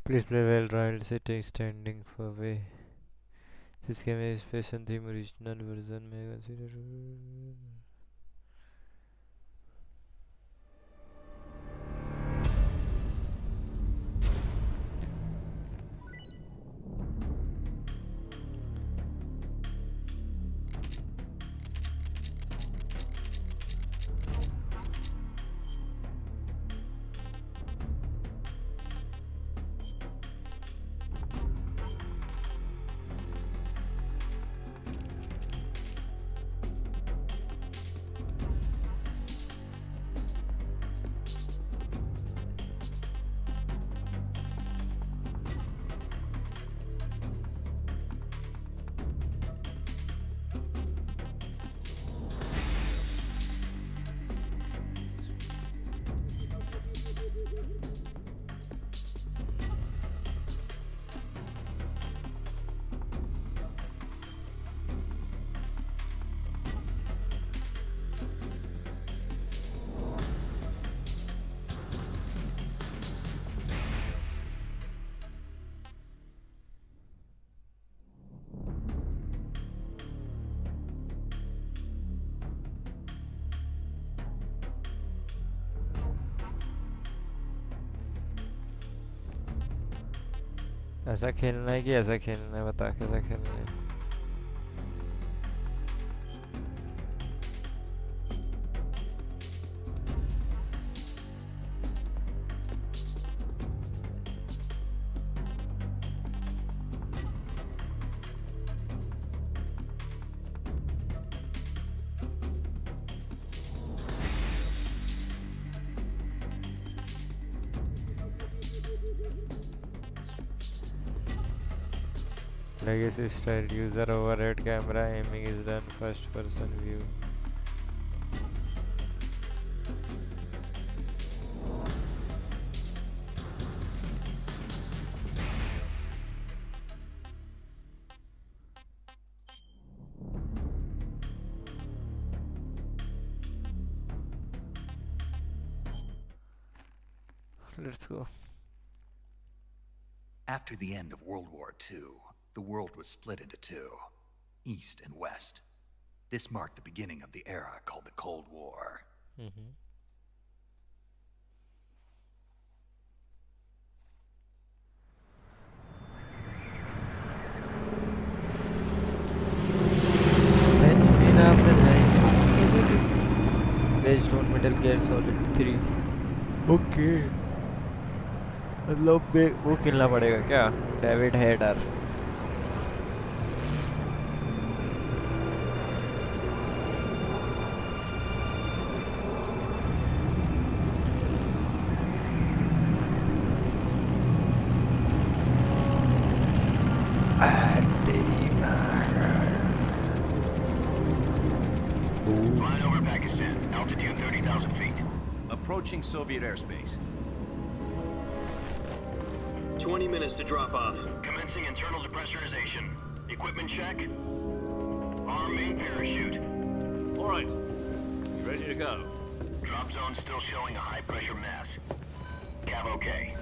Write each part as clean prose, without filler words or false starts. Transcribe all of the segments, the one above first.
Please play well while sitting standing for way. This game is special theme original version may consider. ऐसा खेलना है कि ऐसा खेलना है बता कैसा खेलना है Legacy style user overhead camera aiming is done first person view. Let's go. After the end of World War II, the world was split into two, East and West. This marked the beginning of the era called the Cold War. Based on Metal Gear Solid 3. Okay. मतलब वो खेलना पड़ेगा क्या? David header. Flying over Pakistan, altitude 30,000 feet. Approaching Soviet airspace. 20 minutes to drop off. Commencing internal depressurization. Equipment check. Arm main parachute. All right. You ready to go? Drop zone still showing a high pressure mass. Cav okay.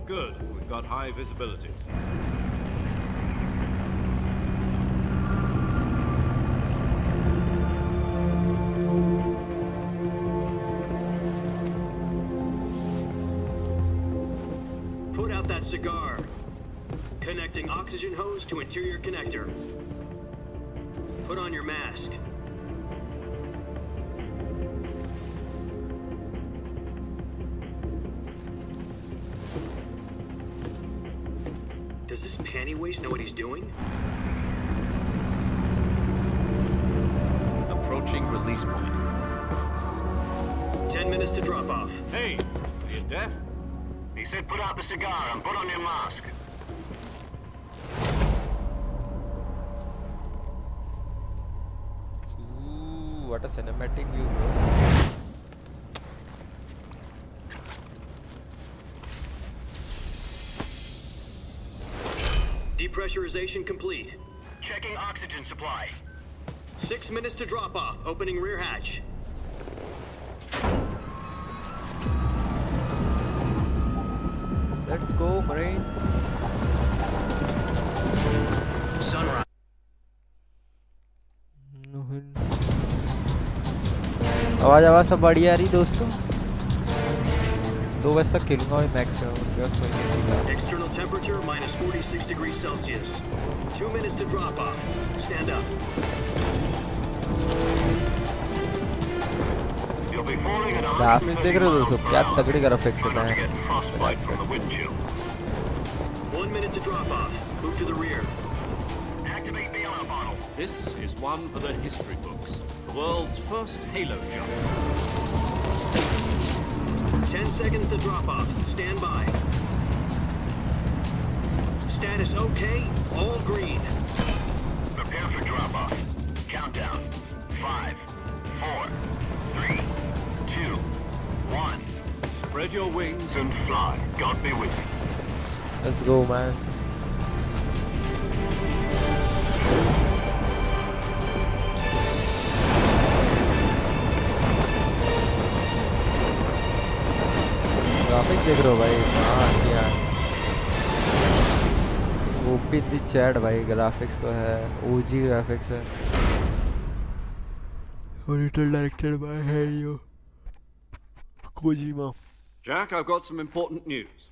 Good. We've got high visibility. Put out that cigar. Connecting oxygen hose to interior connector. Put on your mask. Does this panty waste know what he's doing? Approaching release point. 10 minutes to drop off. Hey, are you deaf? He said put out the cigar and put on your mask. Ooh, what a cinematic view, bro. Depressurization complete. Checking oxygen supply. 6 minutes to drop off. Opening rear hatch. Let's go, Marine. Sunrise. आवाज सब बढ़िया आ रही दोस्तों. 2 बजे तक खेलूंगा मैं maximum, उसके बाद सोएंगे सीधा. External temperature minus 46 degrees Celsius. 2 minutes to drop off. Stand up. You'll be falling at graphics देख रहे हो दोस्तों, क्या तगड़ी ग्राफिक्स है. Trying not to get frostbite from the wind chill. 1 minute to drop off. Move to the rear. Activate bailout bottle. This is one for the history books. The world's first halo jump. 10 seconds to drop off. Stand by. Status okay. All green. Prepare for drop off. Countdown. 5, 4, 3, 2, 1. Spread your wings And fly. God be with you. Let's go, man. Graphics देख रहे हो भाई. हाँ यार, OP the chat भाई. Graphics तो है, ओजी graphics है. Original directed by Hideo Kojima. Jack, I've got some important news.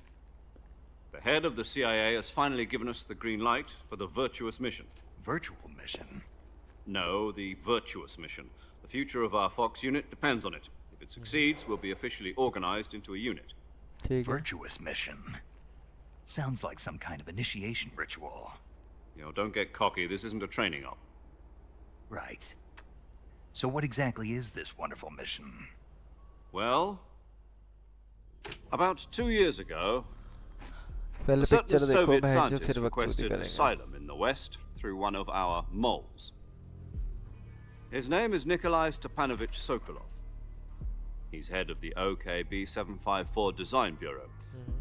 The head of the CIA has finally given us the green light for the virtuous mission. Virtual mission? No, the virtuous mission. The future of our Fox unit depends on it. If it succeeds, we'll be officially organized into a unit. ठीक है. Virtuous mission? Sounds like some kind of initiation ritual. Don't get cocky. This isn't a training op. Right. So what exactly is this wonderful mission? Well, about 2 years ago, पहले a certain picture देखो Soviet बहन जो, scientist फिर बकचोदी requested करेंगे. asylum in the West through one of our moles. His name is Nikolai Stepanovich Sokolov. He's head of the OKB-754 Design Bureau,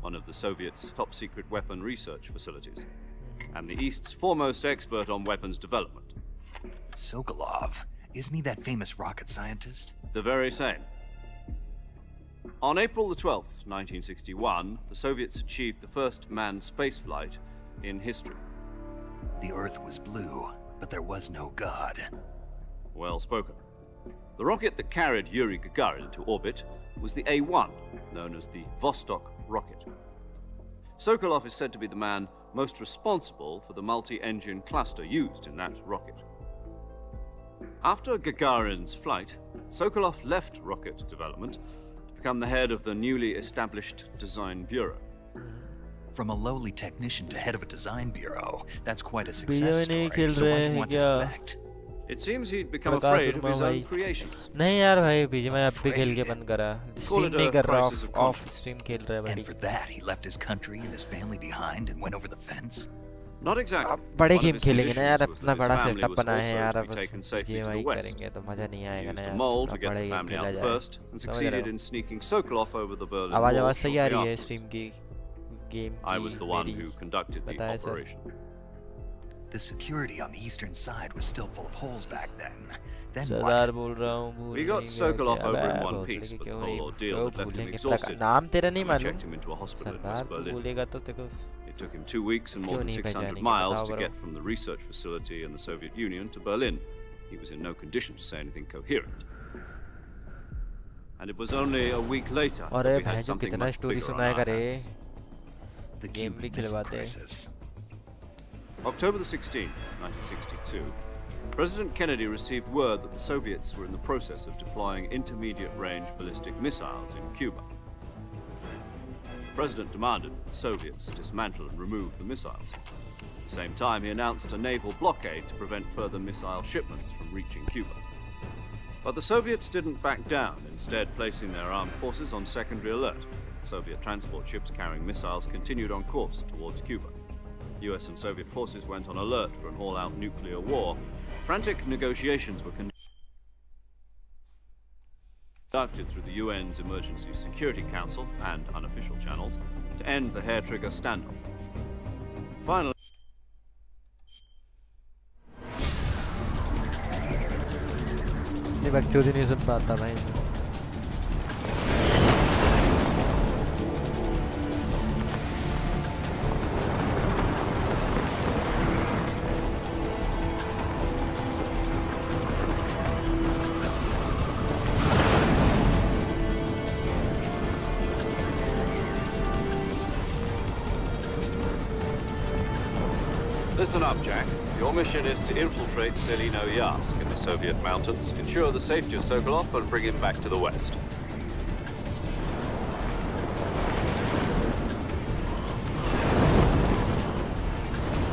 one of the Soviets' top-secret weapon research facilities, and the East's foremost expert on weapons development. Sokolov? Isn't he that famous rocket scientist? The very same. On April the 12th, 1961, the Soviets achieved the first manned spaceflight in history. The Earth was blue, but there was no God. Well spoken. The rocket that carried Yuri Gagarin into orbit was the A-1, known as the Vostok rocket. Sokolov is said to be the man most responsible for the multi-engine cluster used in that rocket. After Gagarin's flight, Sokolov left rocket development to become the head of the newly established Design Bureau. From a lowly technician to head of a design bureau, that's quite a success story. खेल So what रहे do you हैं want to क्या? effect? It seems he'd become Prakash afraid of Verma his भाई. own creations. नहीं यार भाई, बीजे मैं अब भी खेल के Afraid? बंद करा. Call स्ट्रीम it नहीं a कर रहा, crisis of of conscience. Stream खेल रहा है And भाई. for that, he left his country and his family behind and went over the fence? Not exactly. अब बड़े One of गेम his खेलेंगे ना यार, conditions was अपना that his बड़ा family सेटअप was बनाए हैं also यार. to अब be taken safely to BGMI the west. करेंगे तो मजा नहीं He आएगा ना used a यार. mole to अपना get बड़े the गेम family खेला out जाए. first and समझ रहे succeeded हो? in sneaking Sokolov over the Berlin आवाज Wall आवाज सही आ shortly रही है afterwards. स्ट्रीम की, गेम की. I was the one मेरी. who conducted the बताया sir. operation. The security on the eastern side was still full of holes back then. Then Sardar what? बोल रहा हूँ. भूल We got नहीं गया Sokolov क्या? over in अबे one भोसड़ी piece, के but the क्यों whole नहीं? ordeal क्यों had left him भूलेंगे? exhausted. नाम तेरा नहीं We मालूम. checked him into a hospital in Sardar West तू Berlin. बोलेगा तो तेरे को. It took him 2 weeks and more क्यों than नहीं 600 पहचानेंगे? miles बताओ to bro. get from the research facility in the Soviet Union to Berlin. He was in no condition to say anything coherent. And it was only a week later अरे that we भाई had जो something कितना much story bigger on सुनाएगा our रे. hands. The game भी Cuban Missile खिलवाते हैं. Crisis. October the 16th, 1962, President Kennedy received word that the Soviets were in the process of deploying intermediate-range ballistic missiles in Cuba. The President demanded that the Soviets dismantle and remove the missiles. At the same time, he announced a naval blockade to prevent further missile shipments from reaching Cuba. But the Soviets didn't back down, instead placing their armed forces on secondary alert. Soviet transport ships carrying missiles continued on course towards Cuba. US and Soviet forces went on alert for an all-out nuclear war. Frantic negotiations were conducted through the UN's Emergency Security Council and unofficial channels to end the hair-trigger standoff. Finally, ये बकचोदी नहीं सुन पाता भाई. Listen up, Jack. Your mission is to infiltrate Selino-Yask in the Soviet mountains, ensure the safety of Sokolov, and bring him back to the west.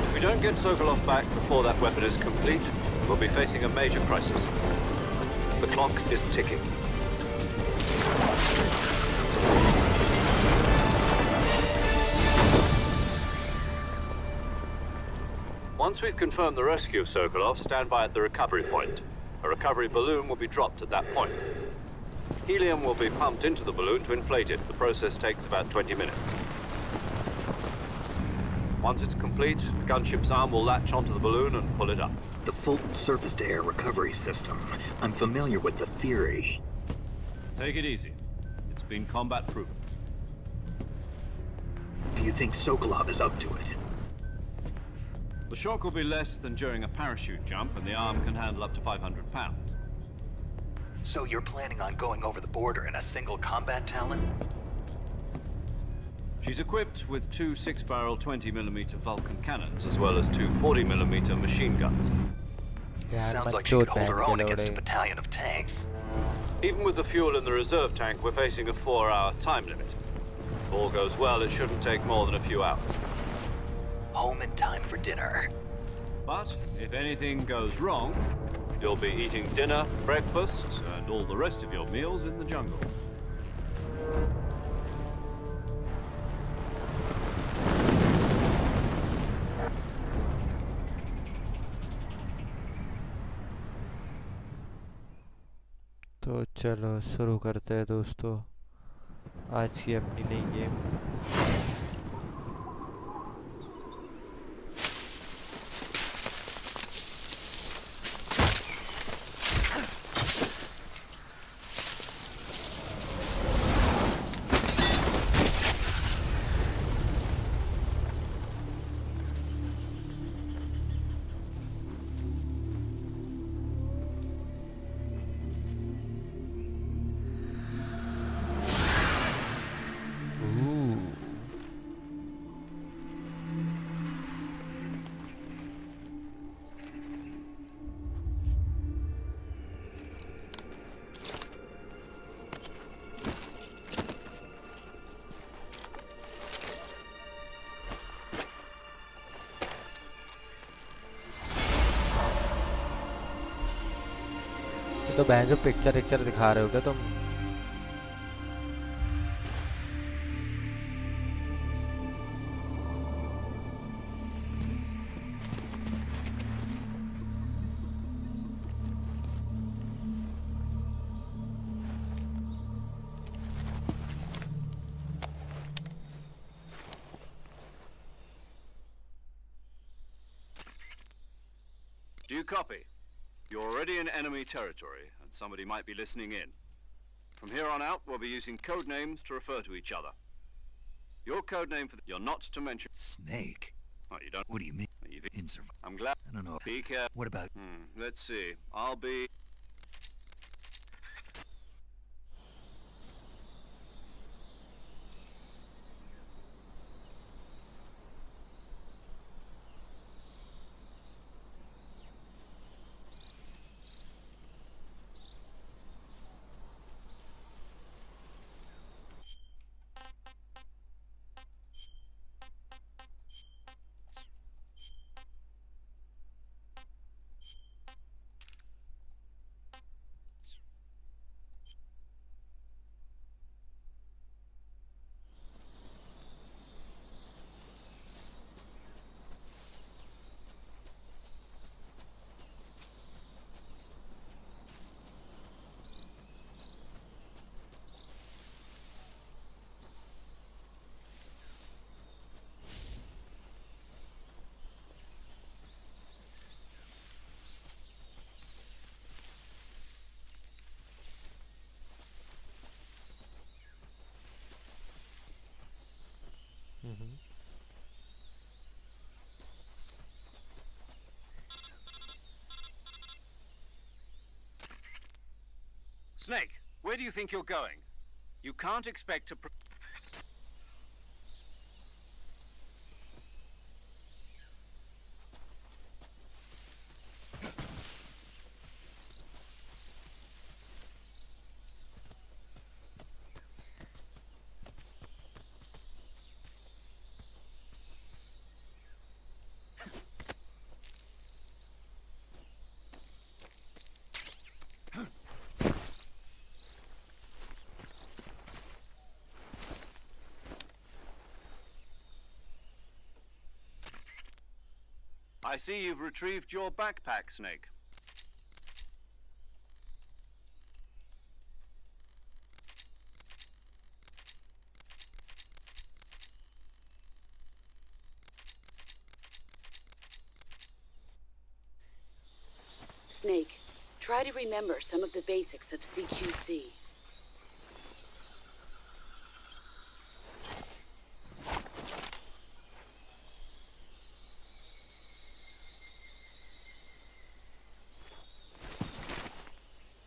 If we don't get Sokolov back before that weapon is complete, we'll be facing a major crisis. The clock is ticking. Once we've confirmed the rescue of Sokolov, stand by at the recovery point. A recovery balloon will be dropped at that point. Helium will be pumped into the balloon to inflate it. The process takes about 20 minutes. Once it's complete, the gunship's arm will latch onto the balloon and pull it up. The Fulton surface-to-air recovery system. I'm familiar with the theory. Take it easy. It's been combat-proven. Do you think Sokolov is up to it? The shock will be less than during a parachute jump, and the arm can handle up to 500 pounds. So you're planning on going over the border in a single combat Talon? She's equipped with two 6-barrel 20mm Vulcan cannons, as well as two 40mm machine guns. Sounds like she could hold her own against a battalion of tanks. Even with the fuel in the reserve tank, we're facing a 4-hour time limit. If all goes well, it shouldn't take more than a few hours. Home in time for dinner. But if anything goes wrong, you'll be eating dinner, breakfast, and all the rest of your meals in the jungle. तो चलो शुरू करते हैं दोस्तों आज की अपनी नई गेम। तो बहन जो पिक्चर दिखा रहे हो क्या तुम? Do you copy? You're already in enemy territory, and somebody might be listening in. From here on out, we'll be using code names to refer to each other. Your code name for you're not to mention Snake? Oh, you don't. What do you mean? You've I'm glad. I don't know. Be careful. What about... Let's see. I'll be... Snake, where do you think you're going? You can't expect to... I see you've retrieved your backpack, Snake. Snake, try to remember some of the basics of CQC.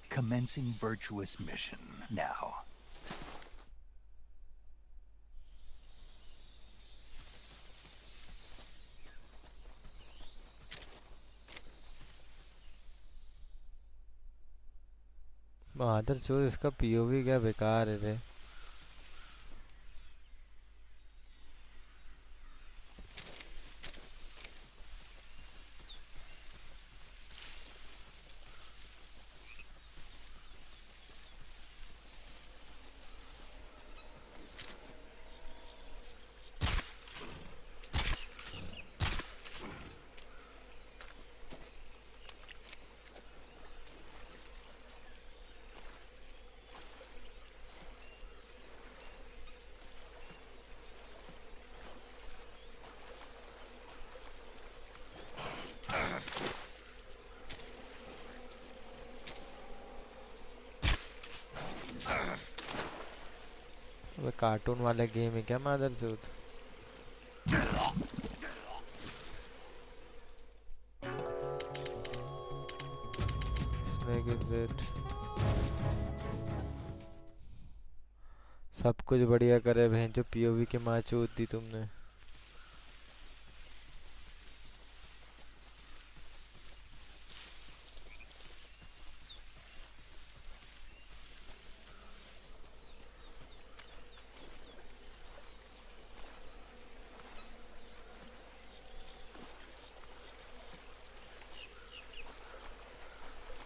Commencing virtuous mission now. मादर चोर इसका POV क्या बेकार है रे। Cartoon वाला game है क्या मादरचोद? Snake is wait. सब कुछ बढ़िया करे बहन जो पीओवी के माँ चोद दी तुमने।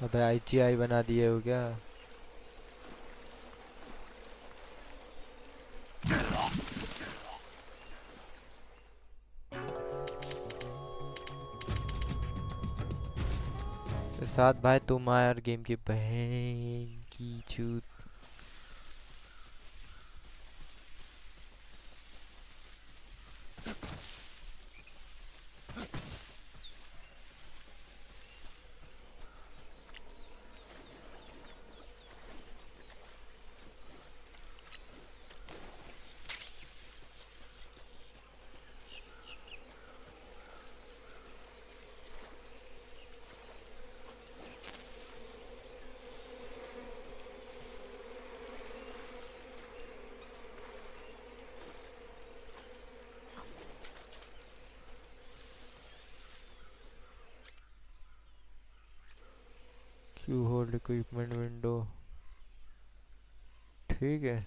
अबे आईजीआई बना दिए हो क्या? फिर साथ भाई तुम आए और गेम की बहन की चूत। क्यू होल्ड इक्विपमेंट विंडो ठीक है।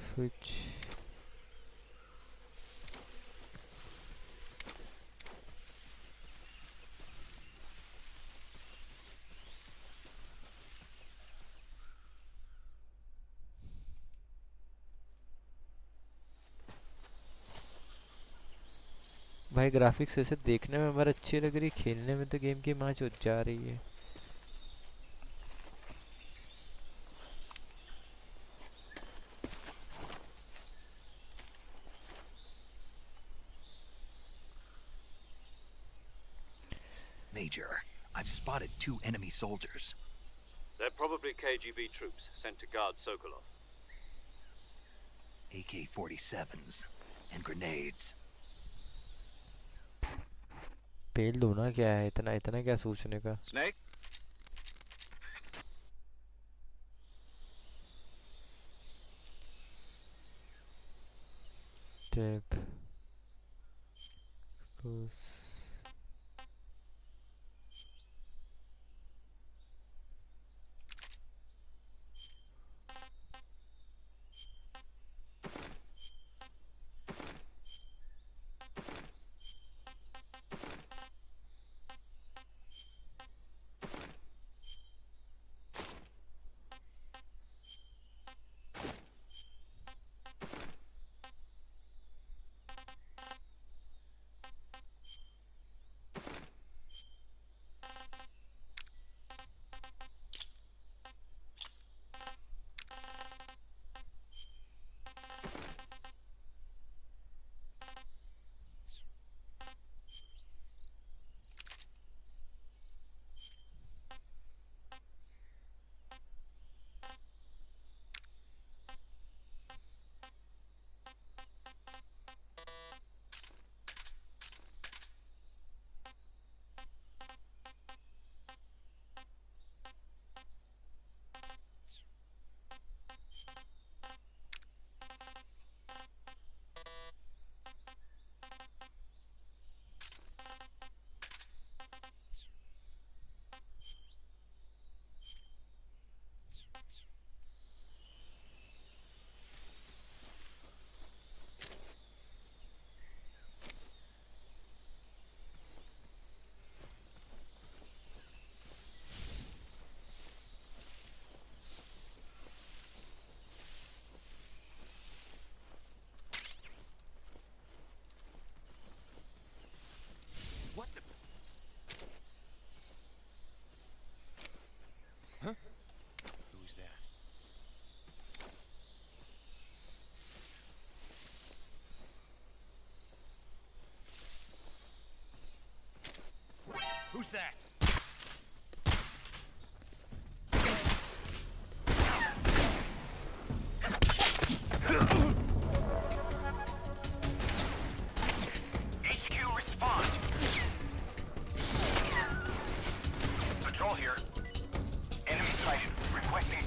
स्विच भाई ग्राफिक्स ऐसे देखने में हमारा अच्छी लग रही, खेलने में तो गेम की माँ चोट जा रही है। Major, I've spotted 2 enemy soldiers. They're probably KGB troops sent to guard Sokolov. AK-47s and grenades. पेल दो ना, क्या है इतना इतना क्या सोचने का? Snake? Step. Close.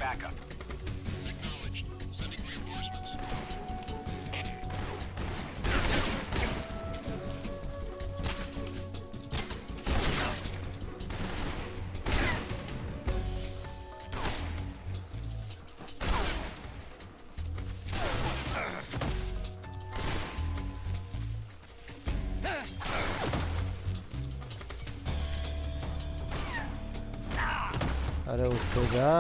backup. Acknowledged. Sending reinforcements. अरे उठ तो जा।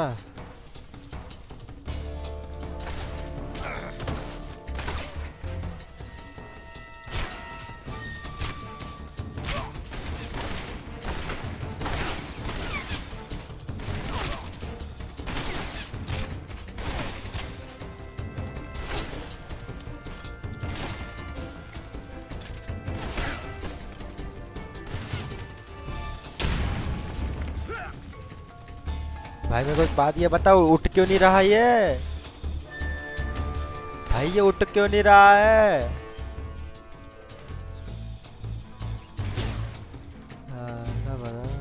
भाई मेरे को एक बात ये बताओ, उठ क्यों नहीं रहा ये? भाई ये उठ क्यों नहीं रहा है? हाँ, क्या पता है।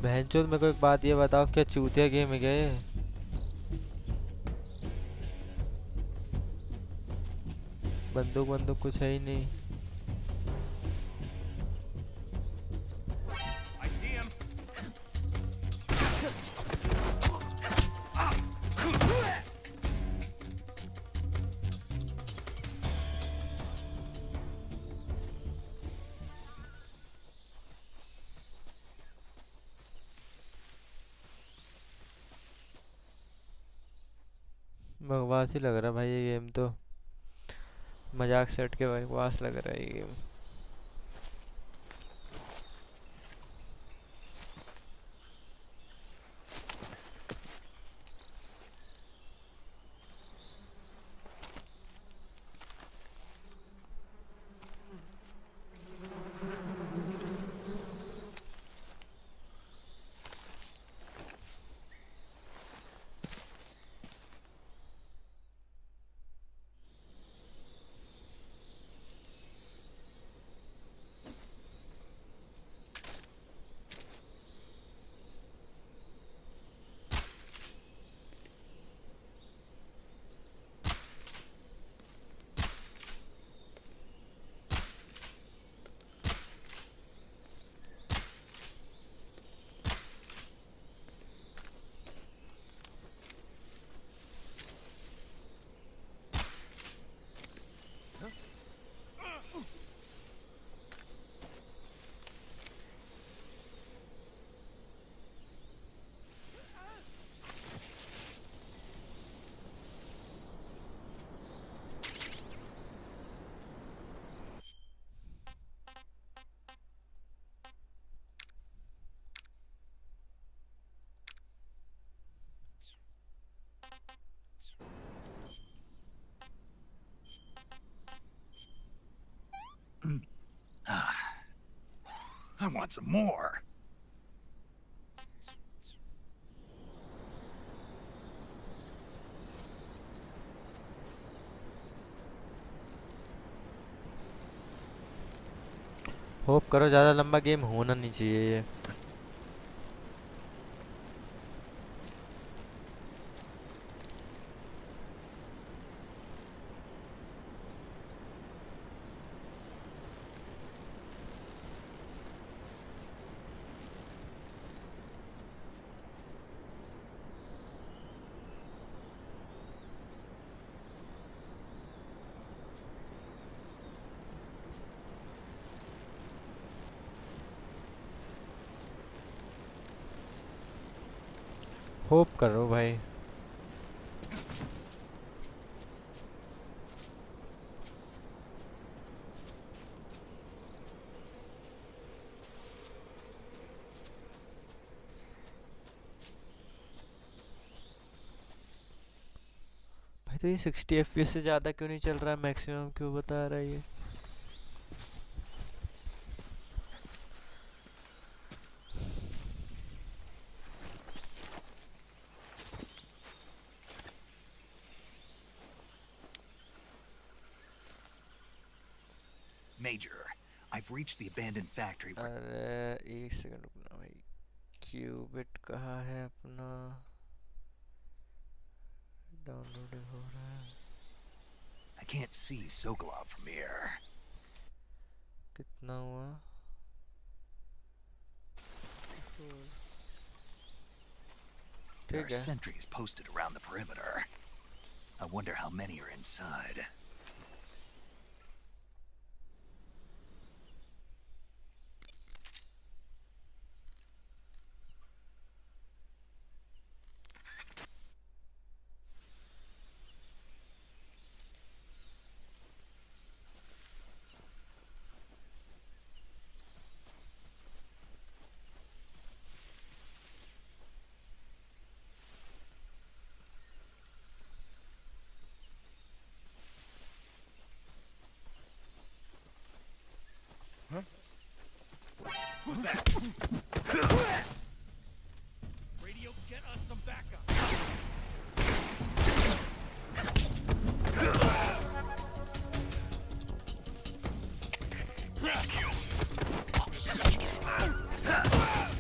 बहनचोद मेरे को एक बात ये बताओ, क्या चूतिया गेम है क्या ये? बंदूक बंदूक कुछ है ही नहीं। I see him. बकवास ही लग रहा भाई ये गेम तो। मजाक सेट के बकवास लग रहा है ये game. I want some more. Hope करो ज़्यादा लंबा गेम होना नहीं चाहिए ये। होप करो भाई। भाई तो ये 60 FPS से ज़्यादा क्यों नहीं चल रहा है? मैक्सिमम क्यों बता रहा है ये? Major, I've reached the abandoned factory where... अरे एक सेकंड रुकना भाई, क्यूबिट कहाँ है अपना? डाउनलोडिंग हो रहा है। I can't see Sokolov from here. कितना हुआ? There are ठीक है। sentries posted around the perimeter. I wonder how many are inside. Who's that? Radio, get us some backup. This is HQ.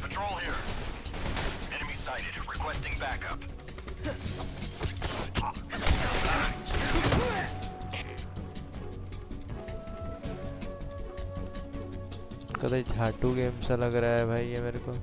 Patrol here. Enemy sighted. Requesting backup. कदे झाटू game सा लग रहा है भाई ये मेरे को।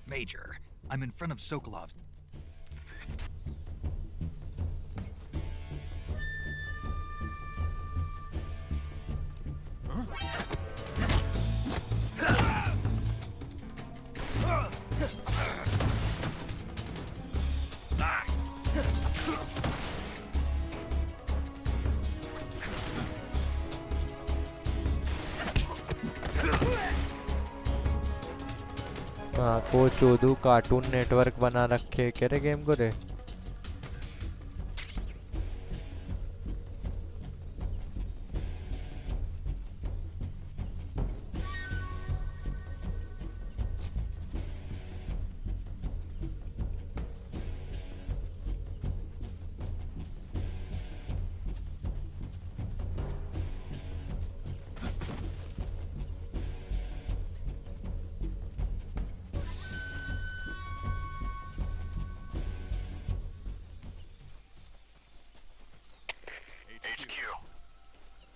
Major, I'm in front of Sokolov. हाँ को चोदू कार्टून नेटवर्क बना रखे कह रहे गेम को रे।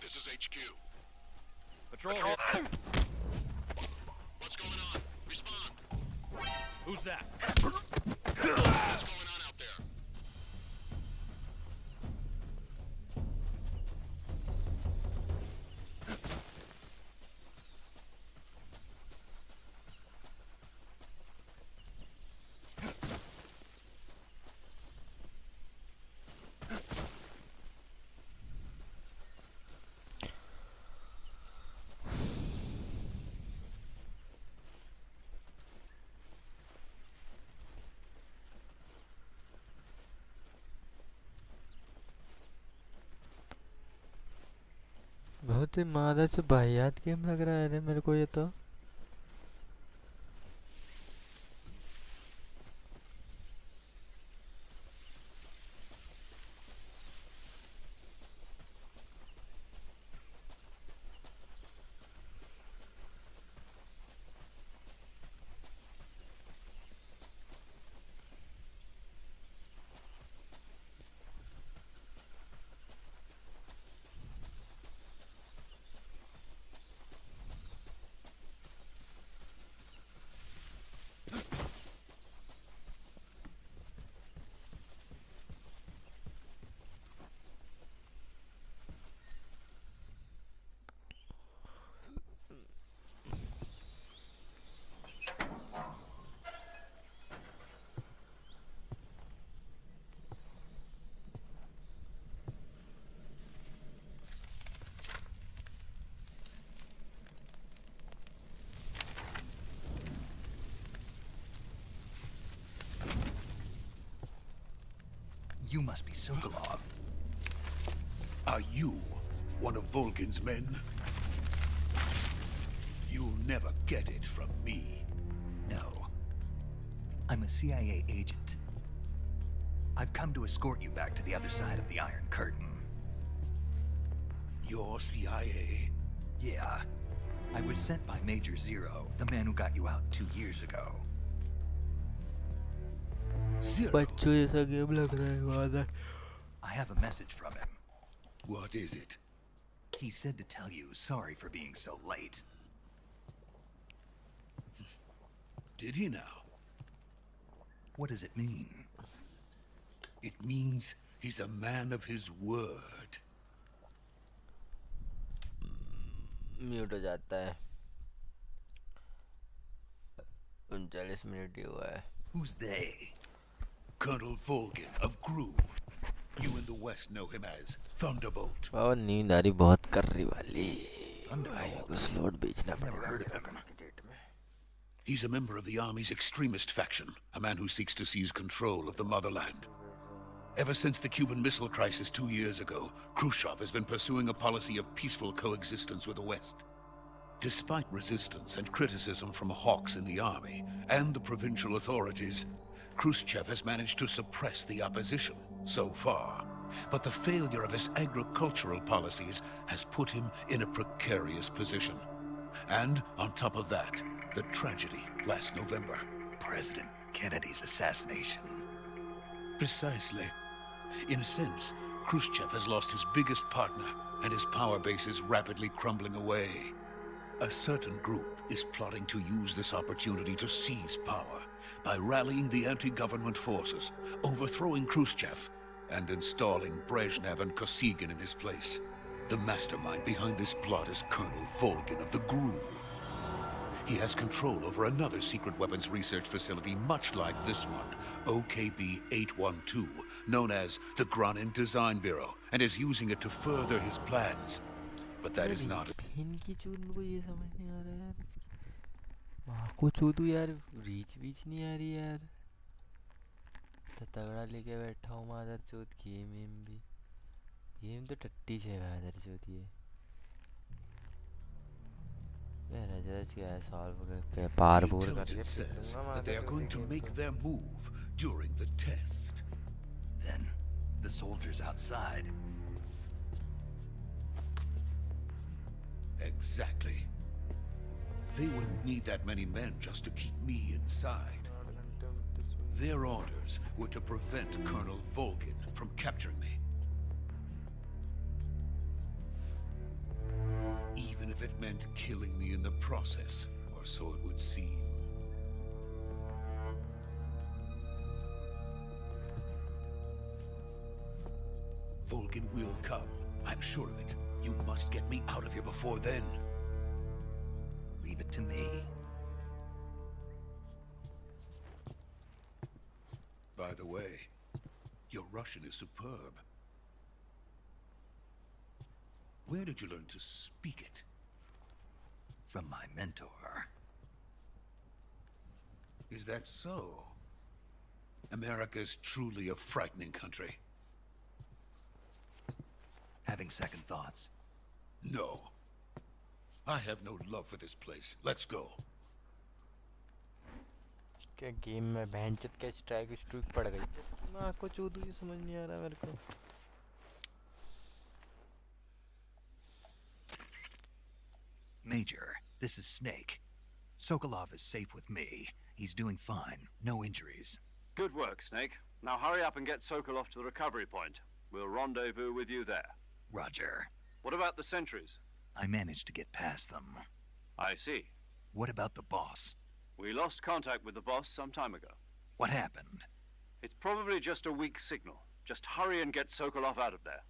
This is HQ. Patrol here. What's going on? Respond. Who's that? What's going on out there? बहुत ही मादा से वाहियात गेम लग रहा है रे मेरे को ये तो। You must be Sokolov. Are you one of Volgin's men? You'll never get it from me. No. I'm a CIA agent. I've come to escort you back to the other side of the Iron Curtain. You're CIA? Yeah. I was sent by Major Zero, the man who got you out 2 years ago. Zero? बच्चों जैसा game लग रहा है वादा. I have a message from him. What is it? He said to tell you sorry for being so late. Did he now? What does it mean? It means he's a man of his word. Mute हो जाता है. 39 minute ही हुआ है. Who's they? Colonel Volgin of GRU. You in the West know him as Thunderbolt. और नींद आ रही बहुत कर रही वाली. भाई Thunderbolt? को स्लॉट बेचना Never पड़ेगा heard of him. आज के डेट में. He's a member of the Army's extremist faction, a man who seeks to seize control of the motherland. Ever since the Cuban Missile Crisis 2 years ago, Khrushchev has been pursuing a policy of peaceful coexistence with the West. Despite resistance and criticism from hawks in the army and the provincial authorities, Khrushchev has managed to suppress the opposition so far. But the failure of his agricultural policies has put him in a precarious position. And on top of that, the tragedy last November. President Kennedy's assassination. Precisely. In a sense, Khrushchev has lost his biggest partner, and his power base is rapidly crumbling away. A certain group is plotting to use this opportunity to seize power by rallying the anti-government forces, overthrowing Khrushchev, and installing Brezhnev and Kosygin in his place. The mastermind behind this plot is Colonel Volgin of the GRU. He has control over another secret weapons research facility much like this one, OKB-812, known as the Granin Design Bureau, and is using it to further his plans. But that is not... इनकी चूत को ये समझ नहीं आ रहा यार. माँ को चूतू यार, रीच बीच नहीं आ रही यार. तो तगड़ा लेके बैठा हूँ मादर चूत. गेम भी गेम तो टट्टी है मादर चूत. ये मेरा जज क्या है सॉल्व पे पार The बोर करके intelligence says that they are going to make their move during the test. Then, the soldiers outside. Exactly. They wouldn't need that many men just to keep me inside. Their orders were to prevent Colonel Volgin from capturing me. Even if it meant killing me in the process, or so it would seem. Volgin will come. I'm sure of it. You must get me out of here before then. Leave it to me. By the way, your Russian is superb. Where did you learn to speak it? From my mentor. Is that so? America's truly a frightening country. Having second thoughts. No. I have no love for this place. Let's go. क्या game में बहनचोद क्या strike स्ट्रूक पड़ गई. माँ को चूतू ये समझ नहीं आ रहा मेरे को. Major, this is Snake. Sokolov is safe with me. He's doing fine. No injuries. Good work, Snake. Now hurry up and get Sokolov to the recovery point. We'll rendezvous with you there. Roger. What about the sentries? I managed to get past them. I see. What about the boss? We lost contact with the boss some time ago. What happened? It's probably just a weak signal. Just hurry and get Sokolov out of there.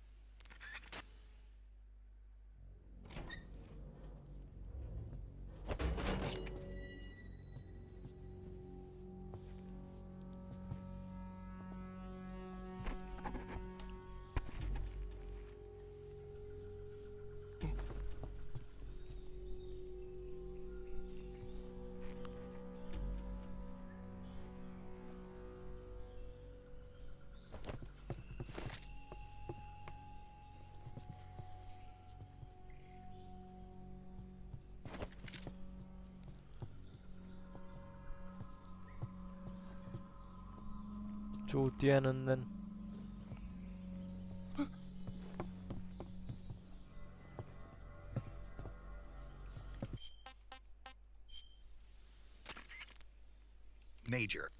चूतिया नंदन. Major.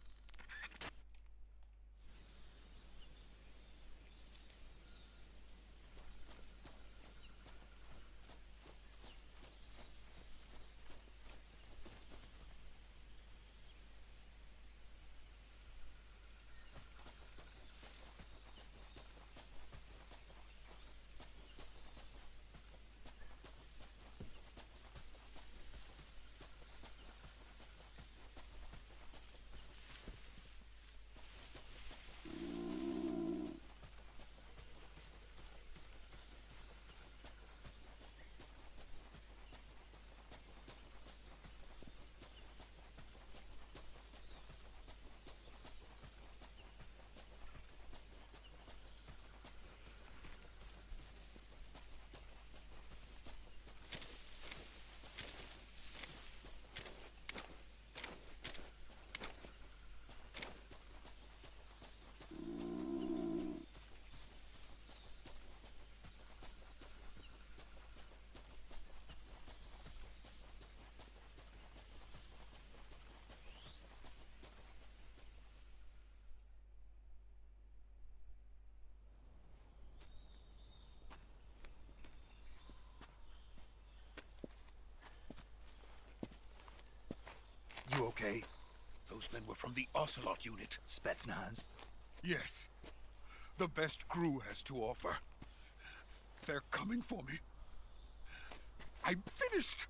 You okay? Those men were from the Ocelot unit. Spetsnaz? Yes. The best crew has to offer. They're coming for me. I'm finished.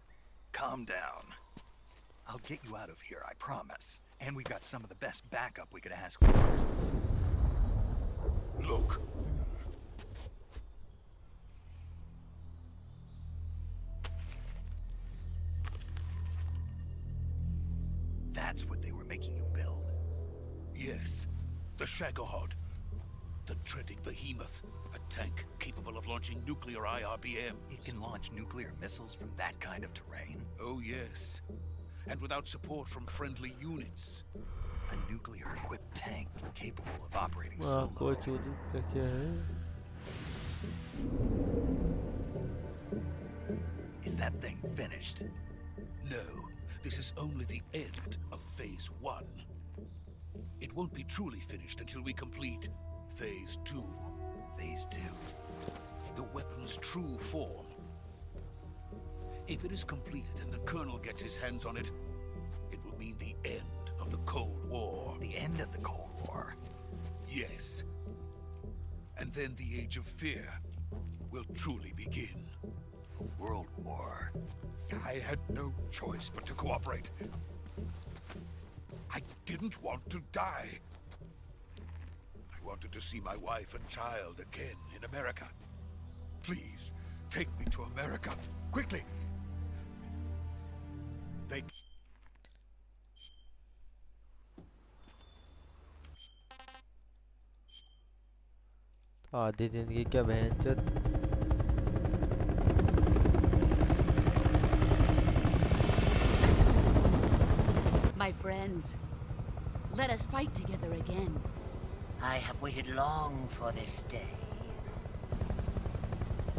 Calm down. I'll get you out of here, I promise. And we got some of the best backup we could ask for. Look. That's what they were making you build? Yes. The Shagohod. The dreaded behemoth. A tank capable of launching nuclear IRBMs. It can launch nuclear missiles from that kind of terrain? Oh, yes. And without support from friendly units. A nuclear-equipped tank capable of operating वाह solo. कोई चोदू क्या क्या है? Is that thing finished? No. This is only the end of Phase 1. It won't be truly finished until we complete Phase 2. Phase 2? The weapon's true form. If it is completed and the Colonel gets his hands on it, it will mean the end of the Cold War. The end of the Cold War? Yes. And then the Age of Fear will truly begin. A world war? I had no choice but to cooperate. I didn't want to die. I wanted to see my wife and child again in America. Please, take me to America, quickly. They... आधी जिंदगी क्या बहनचोद. My friends, let us fight together again. I have waited long for this day.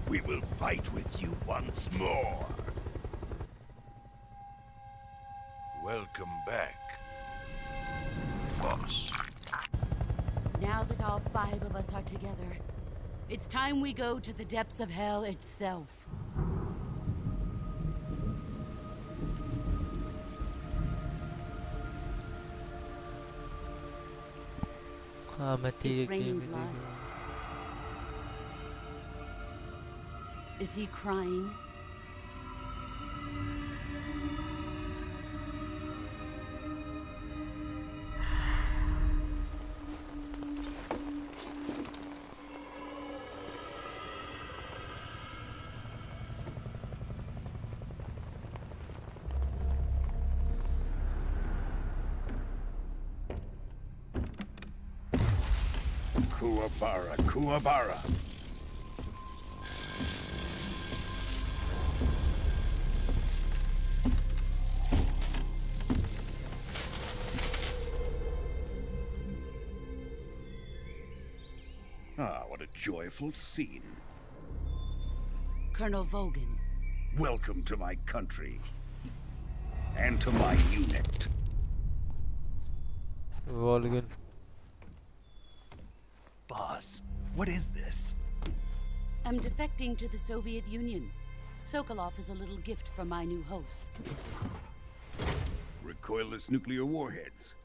We will fight with you once more. Welcome back, boss. Now that all 5 of us are together, it's time we go to the depths of hell itself. हाँ मैं It's ठीक raining blood. Is he crying? Kuwabara, Kuwabara. a joyful scene. Colonel Vogan. Welcome to my country. And to my unit. Volgan. Boss, what is this? I'm defecting to the Soviet Union. Sokolov is a little gift from my new hosts. Recoilless nuclear warheads.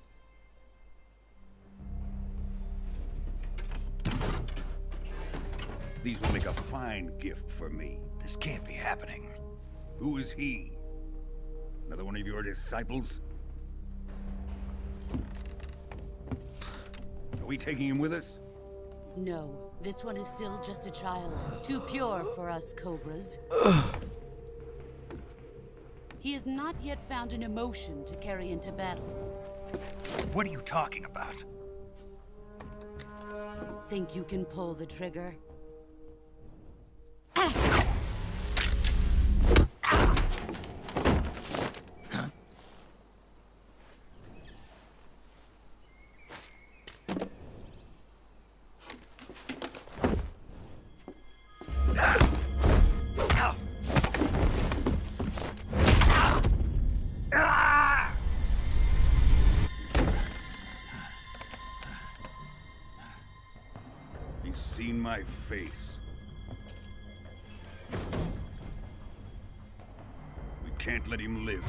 These will make a fine gift for me. This can't be happening. Who is he? Another one of your disciples? Are we taking him with us? No, this one is still just a child. Too pure for us Cobras. He has not yet found an emotion to carry into battle. What are you talking about? Think you can pull the trigger? He's seen my face. We can't let him live.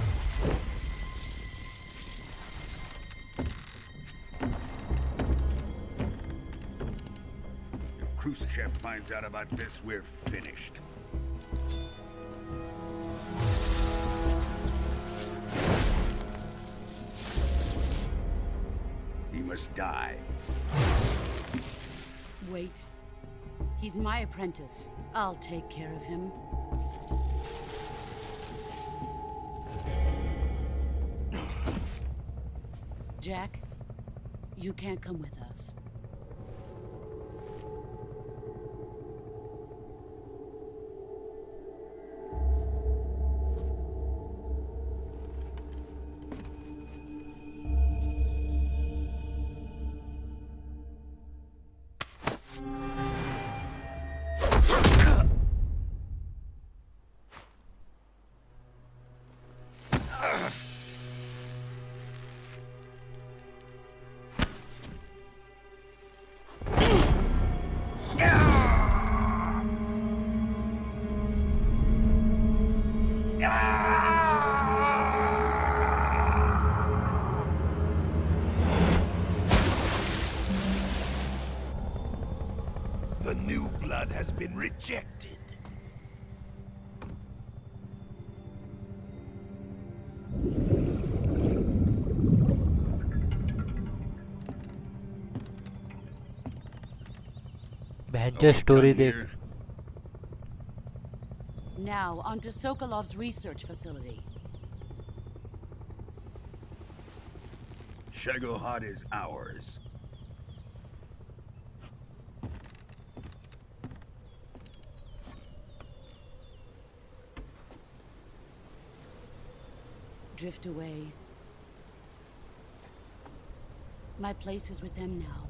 If Khrushchev finds out about this, we're finished. He must die. Wait. He's my apprentice. I'll take care of him. Jack, you can't come with us. The new blood has been rejected. बहन story देख. Now, onto Sokolov's research facility. Shagohod is ours. Drift away. My place is with them now.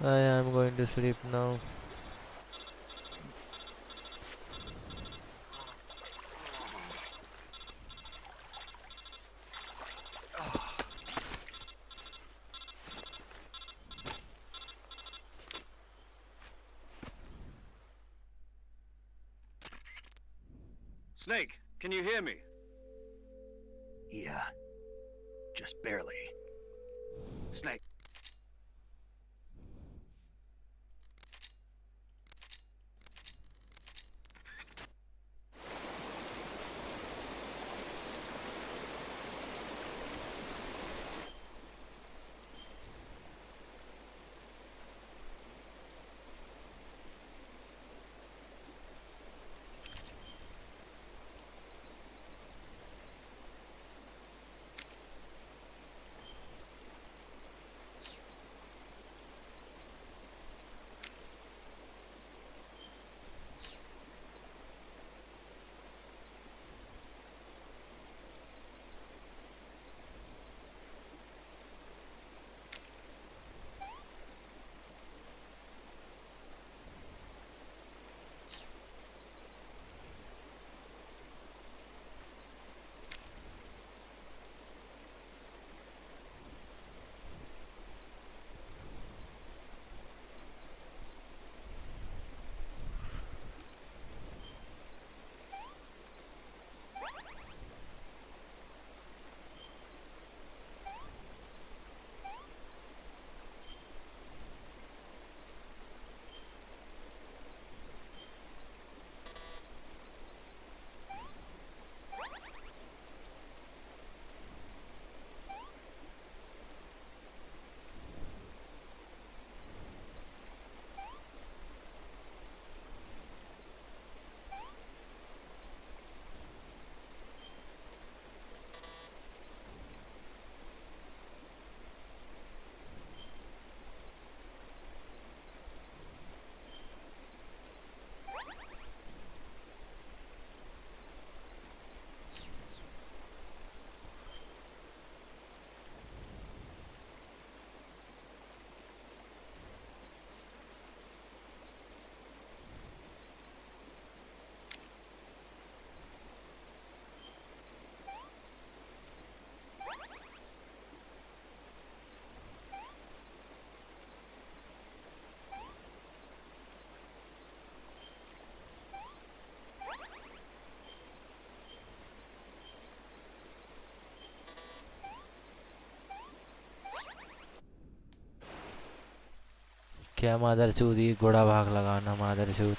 I am going to sleep now. Snake, can you hear me? Yeah. Just barely. Snake. क्या मादर चूत, ये घोड़ा भाग लगाना मादर चूत।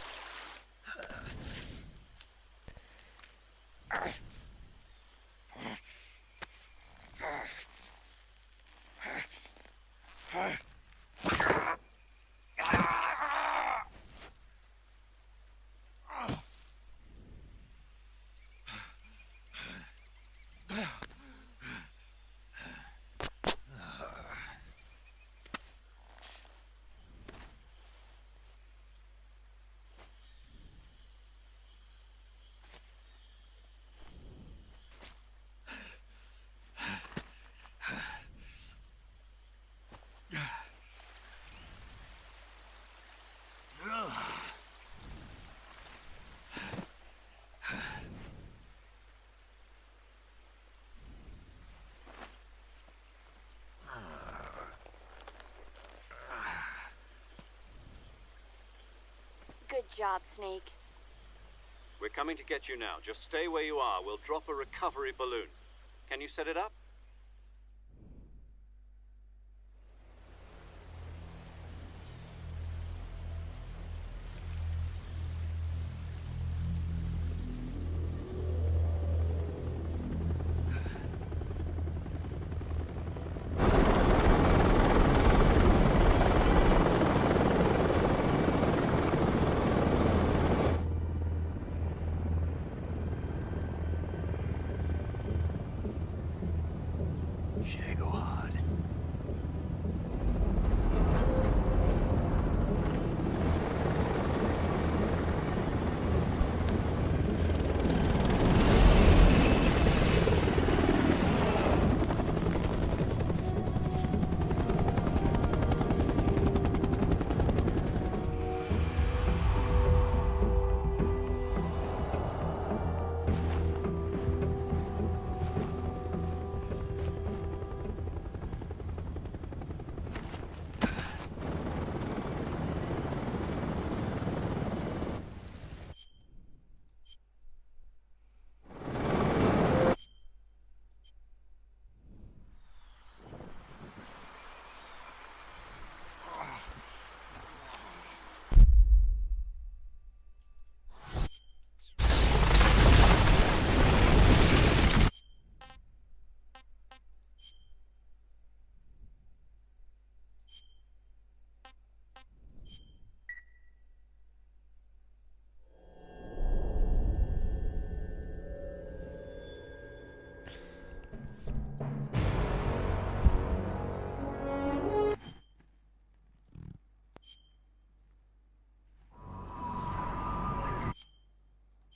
Good job, Snake. We're coming to get you now. Just stay where you are. We'll drop a recovery balloon. Can you set it up?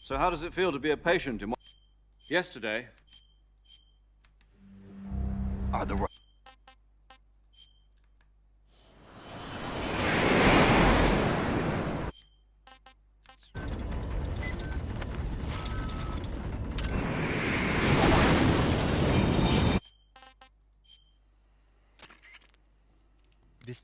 So how does it feel to be a patient in... Yesterday... Are the... This...